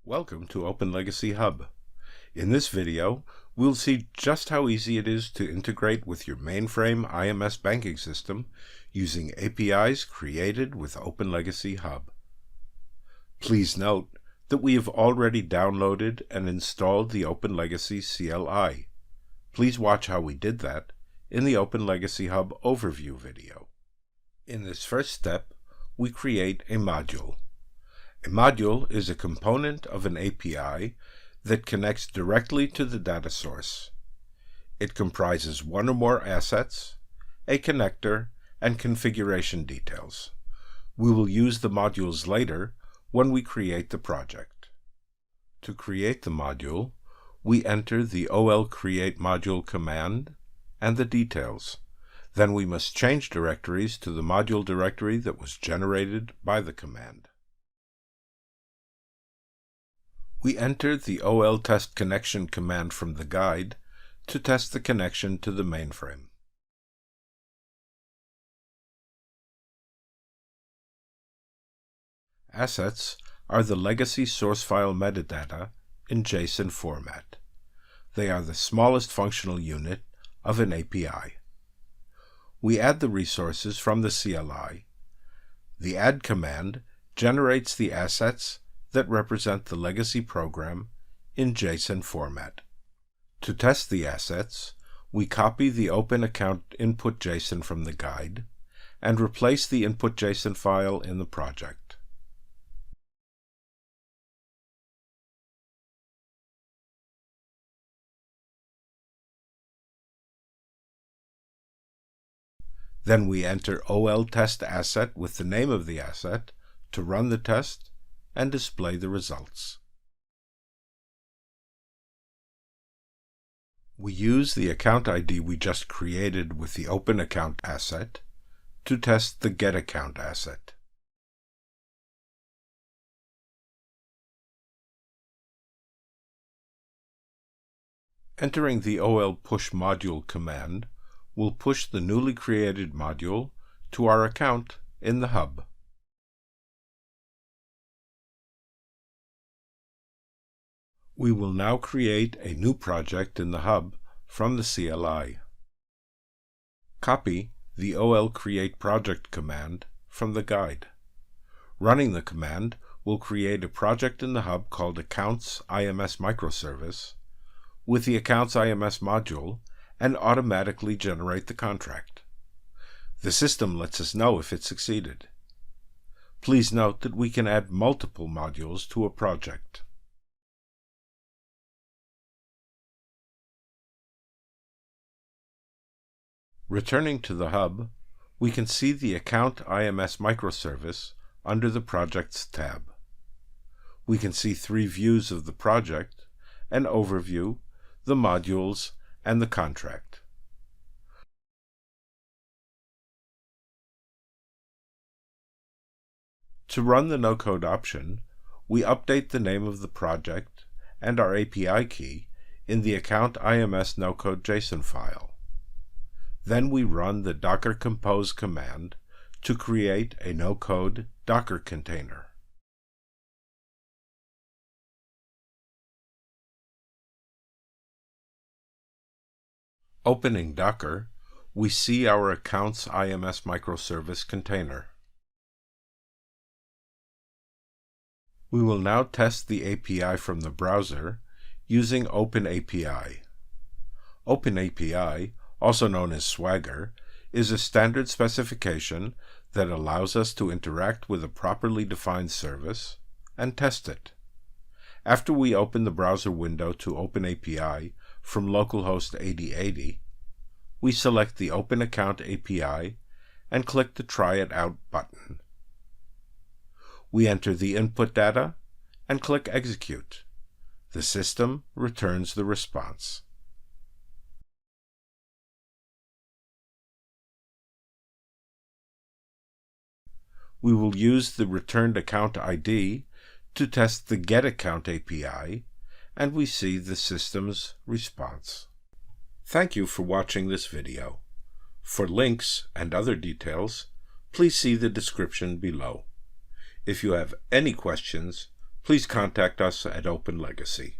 Welcome to OpenLegacy Hub. In this video, we'll see just how easy it is to integrate with your mainframe IMS banking system using APIs created with OpenLegacy Hub. Please note that we have already downloaded and installed the OpenLegacy CLI. Please watch how we did that in the OpenLegacy Hub overview video. In this first step, we create a module. A module is a component of an API that connects directly to the data source. It comprises one or more assets, a connector, and configuration details. We will use the modules later when we create the project. To create the module, we enter the create module command and the details. Then we must change directories to the module directory that was generated by the command. We enter the test connection command from the guide to test the connection to the mainframe. Assets are the legacy source file metadata in JSON format. They are the smallest functional unit of an API. We add the resources from the CLI. The add command generates the assets that represent the legacy program in JSON format. To test the assets, we copy the Open Account input JSON from the guide and replace the input JSON file in the project. Then we enter test asset with the name of the asset to run the test and display the results. We use the account ID we just created with the Open Account asset to test the getAccount asset. Entering the push module command will push the newly created module to our account in the hub. We will now create a new project in the hub from the CLI. Copy the create project command from the guide. Running the command will create a project in the hub called Accounts IMS Microservice with the Accounts IMS module and automatically generate the contract. The system lets us know if it succeeded. Please note that we can add multiple modules to a project. Returning to the hub, we can see the Account IMS Microservice under the Projects tab. We can see three views of the project: an overview, the modules, and the contract. To run the no-code option, we update the name of the project and our API key in the Account IMS no-code JSON file. Then we run the Docker Compose command to create a no-code Docker container. Opening Docker, we see our Accounts IMS microservice container. We will now test the API from the browser using OpenAPI. OpenAPI, also known as Swagger, is a standard specification that allows us to interact with a properly defined service and test it. After we open the browser window to OpenAPI from localhost 8080, we select the Open Account API and click the Try It Out button. We enter the input data and click Execute. The system returns the response. We will use the returned account ID to test the getAccount API, and we see the system's response. Thank you for watching this video. For links and other details, please see the description below. If you have any questions, please contact us at OpenLegacy.